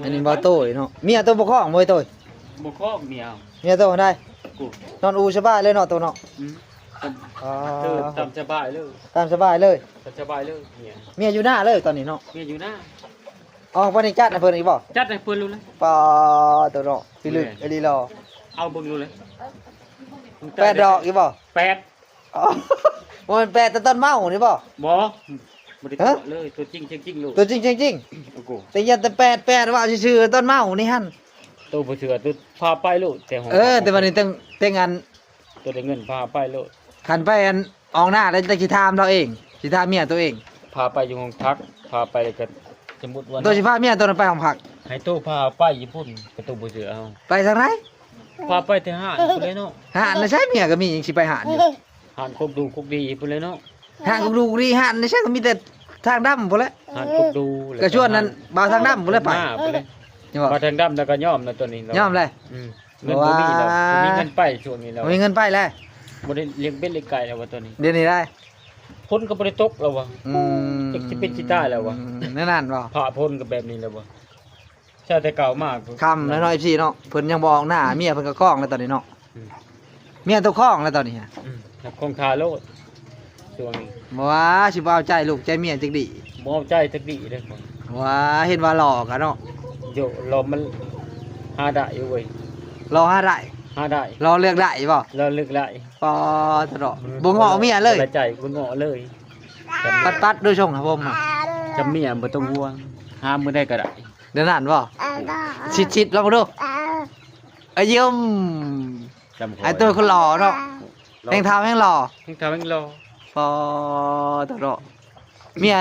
อันนี้บ่โต้ยเนาะเมียตัวบ่คล้องบ่โต้ย บ่ครอบเมีย เมียโต้ได้ กู นอนอูสบายเลยเนาะตัวเนาะ อ๋อตามสบายเลย ตามสบายเลย ตามสบายเลยเมีย เมียอยู่หน้าเลยตอนนี้เนาะ เมียอยู่หน้า ออกบ่ได้จัดให้เพิ่นอีกบ่ จัดให้เพิ่นรู้เลย ปอตัวเนาะพี่ลึกไอ้ลีรอ เอาเบิ่งรู้เลย 8ดอกอีกบ่ 8 อ๋อบ่แม่น8แต่ต้นเมานี่บ่ บ่บ่ได้ตัวเลยตัวจริงจริงลูก ตัวจริง โอ้โห ๆแต่ยันแต่8ว่าชื่อๆต้นเมานี่หั่น ตัวบ่เชื่อตัวพาไปลูกแต่ของ แต่วันนี้แต่งอัน ตัวได้เงินพาไปลูก ขันไปอันออกหน้าแล้วจะสิถามเราเองสิถามเมียตัวเอง พาไปอยู่ห้องพักพาไปก็สมมุติว่า ตัวสิพาเมียตัวนั้นไปของผัก ให้ตู้พาไปญี่ปุ่นก็ตัวบ่เชื่อเอา ไปทางไหน พาไปแต่ห้างพุ่นเลยเนาะ หาดน่ะใช่เมียก็มีหยังสิไปหาดอยู่ หานคบดูคบดีพุ่นเลยเนาะ หาดกูดูดีหาดน่ะใช่ก็มีแต่ทางดำพุ่นแหละ หานคบดู ก็ชวนนั้นบ่าวทางดำพุ่นแหละไป พุ่นเลย นี่บ่ มาทางดำแล้วก็ย่อมนะตัวนี้เนาะ ยอมเลย เงินบ่มีแล้วบ่มีเงินไปช่วงนี้แล้ว บ่มีเงินไปแล้ว บ่ได้เลี้ยงเป็ดเลี้ยงไก่แล้วว่าตัวนี้ เดี๋ยวนี้ได้ พ้นก็บ่ได้ตกแล้วว่ะ อืม จะเป็นจิตาแล้ววะ นั่นนั่นบ่ พระพ้นก็แบบนี้แล้วว่ะชาติแต่เก่ามาก คำแล้วเนาะ FC เนาะเพิ่นยังบ่ออกหน้าเมียเพิ่นก็คล้องแล้วตอนนี้เนาะ อืม เมียตัวคล้องแล้วตอนนี้ฮะ แล้วคงคาโลดช่วงนี้ บ่ว่าสิบ่เอาใจลูกใจเมียจักดี บ่เอาใจจักดีเด้อครับ ว่าเห็นว่าหลอกอะเนาะ โยเรามันหาได้อยู่เว้ย รอหาได้ หาได้ รอเลือกได้บ่ เราเลือกได้ ปอตลอดบ่งอเมียเลย บ่ใจบ่งอเลย ปัดด้วยช่องครับผมอะ จำเมียบ่ต้องห่วงหามื้อใดก็ได้ เดี๋ยวนั่นบ่ชิดๆลองดูไอ้เยี่ยม จำข ไอ้ตัวคนหล่อเนาะแห่งเท้าแห่งหล่อ แห่งทำแห่งรอ ปอตลอดเมีย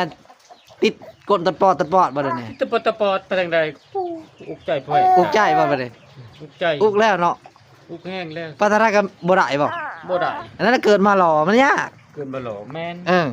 ติดกดตะปอดบ่ได้นี่ ตะปอดตะปอดไปทางใดอุกใจพ่อย อุกใจบ่ได้ อุกใจ อุกแล้วเนาะ อุกแห้งแล้ว ปัตตานีก็บ่ได้บ่ บ่ได้ อันนั้นเกิดมาหล่อมันยาก เกินบ่หล่อแม่น เออ